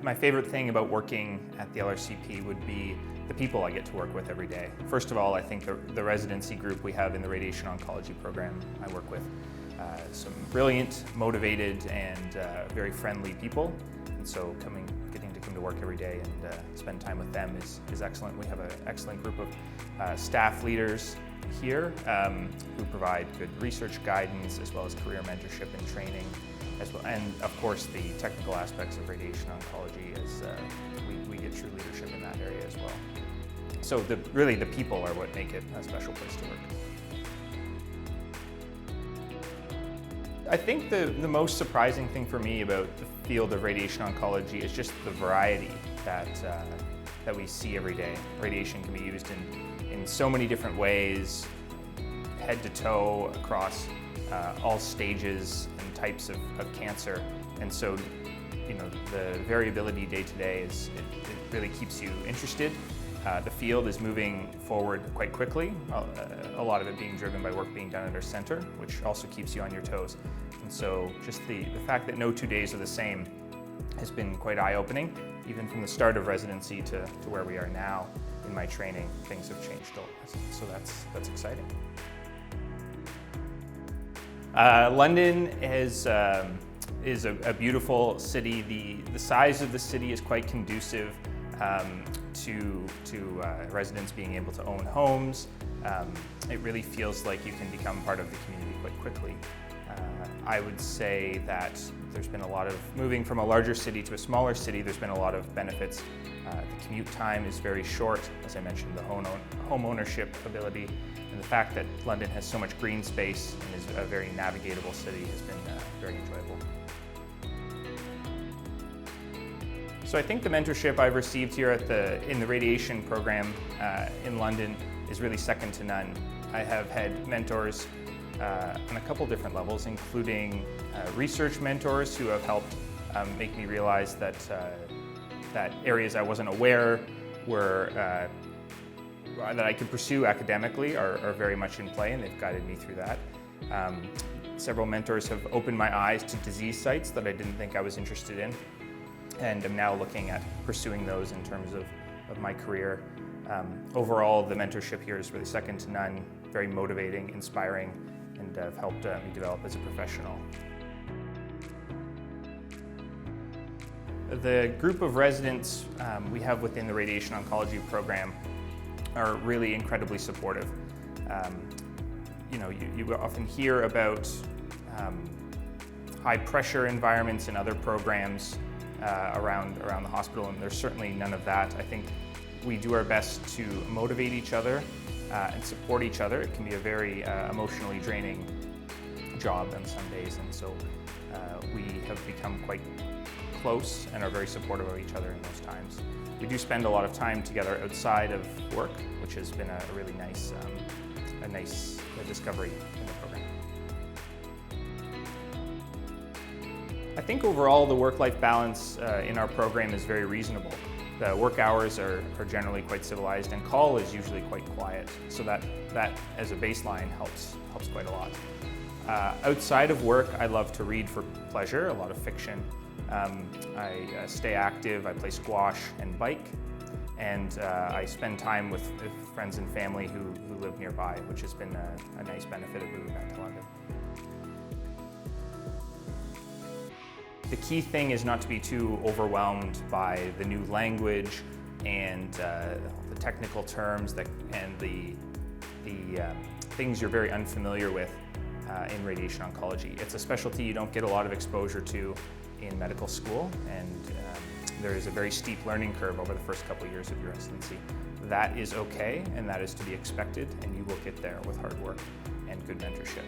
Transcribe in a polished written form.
My favorite thing about working at the LRCP would be the people I get to work with every day. First of all, I think the residency group we have in the Radiation Oncology program I work with. Some brilliant, motivated, and very friendly people. And so getting to come to work every day and spend time with them is excellent. We have an excellent group of staff leaders here who provide good research guidance as well as career mentorship and training as well. And of course the technical aspects of radiation oncology as we get true leadership in that area as well. So really the people are what make it a special place to work. I think the most surprising thing for me about the field of radiation oncology is just the variety that we see every day. Radiation can be used in so many different ways, head to toe, across all stages and types of cancer. And so, the variability day to day it really keeps you interested. The field is moving forward quite quickly, a lot of it being driven by work being done at our center, which also keeps you on your toes. And so just the fact that no 2 days are the same has been quite eye-opening. Even from the start of residency to where we are now in my training, things have changed a lot. So that's exciting. London is a beautiful city. The size of the city is quite conducive to residents being able to own homes. It really feels like you can become part of the community quite quickly. I would say that there's been a lot of moving from a larger city to a smaller city. There's been a lot of benefits. The commute time is very short, as I mentioned, the home ownership ability, and the fact that London has so much green space and is a very navigatable city has been very enjoyable. So I think the mentorship I've received here in the radiation program in London is really second to none. I have had mentors on a couple different levels, including research mentors who have helped make me realize that areas I wasn't aware that I could pursue academically are very much in play, and they've guided me through that. Several mentors have opened my eyes to disease sites that I didn't think I was interested in, and I'm now looking at pursuing those in terms of my career. Overall, the mentorship here is really second to none, very motivating, inspiring, and have helped me develop as a professional. The group of residents we have within the radiation oncology program are really incredibly supportive. You often hear about high pressure environments in other programs around the hospital, and there's certainly none of that. I think we do our best to motivate each other and support each other. It can be a very emotionally draining job on some days, and so we have become quite close and are very supportive of each other in those times. We do spend a lot of time together outside of work, which has been a really nice, discovery in the program. I think overall the work-life balance in our program is very reasonable. The work hours are generally quite civilized, and call is usually quite quiet, so that as a baseline helps quite a lot. Outside of work, I love to read for pleasure, a lot of fiction. I stay active, I play squash and bike, and I spend time with friends and family who live nearby, which has been a nice benefit of moving back to London. The key thing is not to be too overwhelmed by the new language and the technical terms and the things you're very unfamiliar with in radiation oncology. It's a specialty you don't get a lot of exposure to in medical school, and there is a very steep learning curve over the first couple of years of your residency. That is okay, and that is to be expected, and you will get there with hard work and good mentorship.